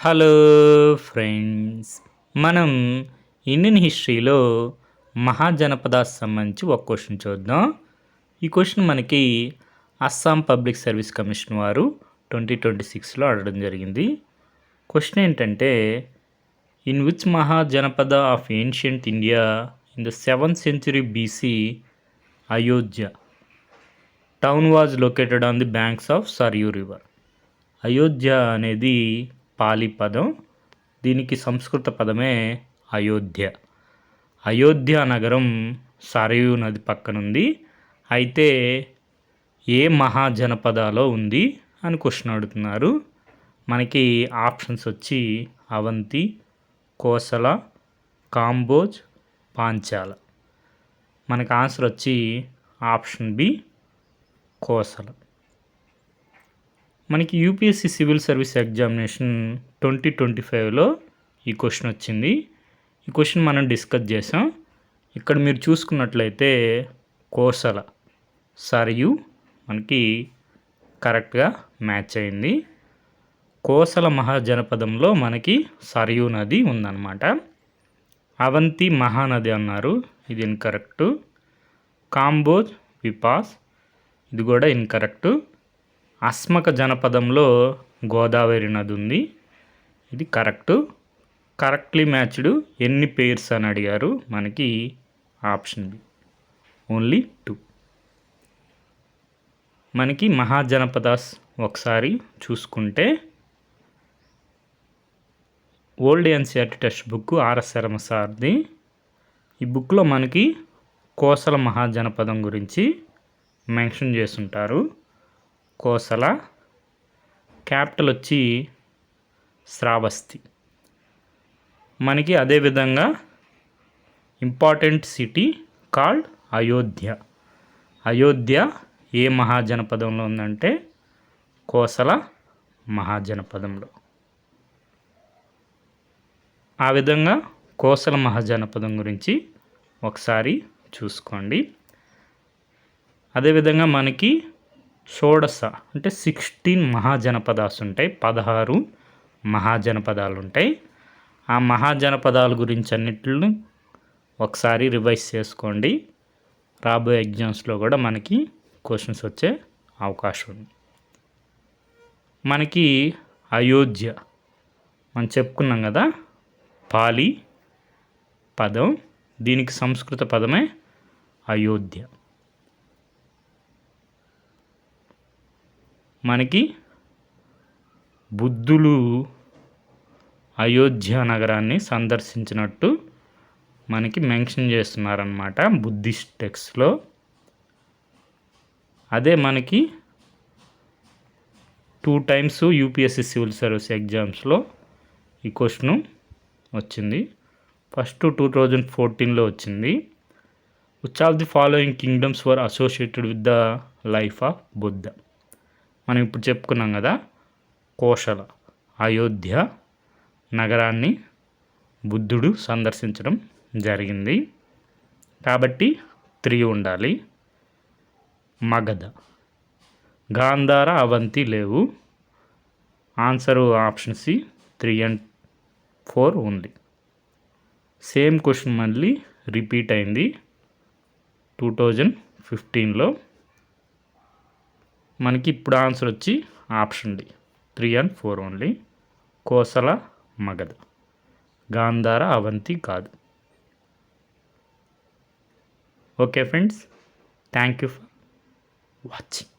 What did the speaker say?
Hello friends, మనం Indian హిస్టరీలో మహాజనపదాస్ సంబంధించి ఒక క్వశ్చన్ చూద్దాం. ఈ క్వశ్చన్ మనకి అస్సాం పబ్లిక్ సర్వీస్ కమిషన్ వారు 2026లో అడగడం జరిగింది. క్వశ్చన్ ఏంటంటే, in which Mahajanapada of ancient India in the 7th century BC Ayodhya town was located on the banks of Sarayu river. Ayodhya అనేది పాలి పదం, దీనికి సంస్కృత పదమే అయోధ్య. అయోధ్య నగరం సరయూ నది పక్కనుంది. అయితే ఏ మహాజనపదాలో ఉంది అని క్వశ్చన్ అడుగుతున్నారు. మనకి ఆప్షన్స్ వచ్చి అవంతి, కోసల, కాంబోజ్, పాంచాల. మనకి ఆన్సర్ వచ్చి ఆప్షన్ బి కోసల. మనకి యూపీఎస్సీ సివిల్ సర్వీస్ ఎగ్జామినేషన్ 2025లో ఈ క్వశ్చన్ వచ్చింది. ఈ క్వశ్చన్ మనం డిస్కస్ చేసాం. ఇక్కడ మీరు చూసుకున్నట్లయితే కోసల సరయు మనకి కరెక్ట్గా మ్యాచ్ అయింది. కోసల మహాజనపదంలో మనకి సరయూ నది ఉందన్నమాట. అవంతి మహానది అన్నారు, ఇది ఇన్కరెక్టు. కాంబోజ్ విపాస్, ఇది కూడా ఇన్కరెక్టు. అస్మక జనపదంలో గోదావరి నది ఉంది, ఇది కరెక్టు. కరెక్ట్లీ మ్యాచ్డ్ ఎన్ని పేర్స్ అని అడిగారు, మనకి ఆప్షన్ బి ఓన్లీ 2. మనకి మహాజనపదాస్ ఒకసారి చూసుకుంటే old NCERT text book RS Sharma సార్ది. ఈ బుక్లో మనకి కోసల మహాజనపదం గురించి మెన్షన్ చేసుంటారు. కోసల క్యాపిటల్ వచ్చి శ్రావస్తి. మనకి అదేవిధంగా important city called Ayodhya. Ayodhya ఏ మహాజనపదంలో ఉందంటే కోసల మహాజనపదంలో. ఆ విధంగా కోసల మహాజనపదం గురించి ఒకసారి చూసుకోండి. అదేవిధంగా మనకి షోడశ అంటే 16 మహాజనపదాలు ఉంటాయి, 16 మహాజనపదాలు ఉంటాయి. ఆ మహాజనపదాల గురించి అన్నిటిని ఒకసారి రివైజ్ చేసుకోండి. రాబోయే ఎగ్జామ్స్లో కూడా మనకి క్వశ్చన్స్ వచ్చే అవకాశం ఉంది. మనకి అయోధ్య మనం చెప్పుకున్నాం కదా, పాలి పదం, దీనికి సంస్కృత పదమే అయోధ్య. మనకి బుద్ధులు అయోధ్య నగరాన్ని సందర్శించినట్టు మనకి మెన్షన్ చేస్తున్నారన్నమాట బుద్ధిస్ట్ టెక్స్ట్లో. అదే మనకి 2 times యూపీఎస్సీ సివిల్ సర్వీస్ ఎగ్జామ్స్లో ఈ క్వశ్చన్ వచ్చింది. ఫస్ట్ 2014లో వచ్చింది. Which of the following kingdoms were associated with the life of Buddha. మనం ఇప్పుడు చెప్పుకున్నాం కదా, కోశల అయోధ్య నగరాన్ని బుద్ధుడు సందర్శించడం జరిగింది కాబట్టి 3 ఉండాలి. మగధ, గాంధార, అవంతి లేవు. ఆన్సరు ఆప్షన్ సి 3 and 4 ఉంది. సేమ్ క్వశ్చన్ మళ్ళీ రిపీట్ అయింది 2015లో. మనకి ఇప్పుడు ఆన్సర్ వచ్చి option D 3 and 4 only. Kosala, Magadha, Gandhara, Avanti కాదు. Okay friends, thank you for watching.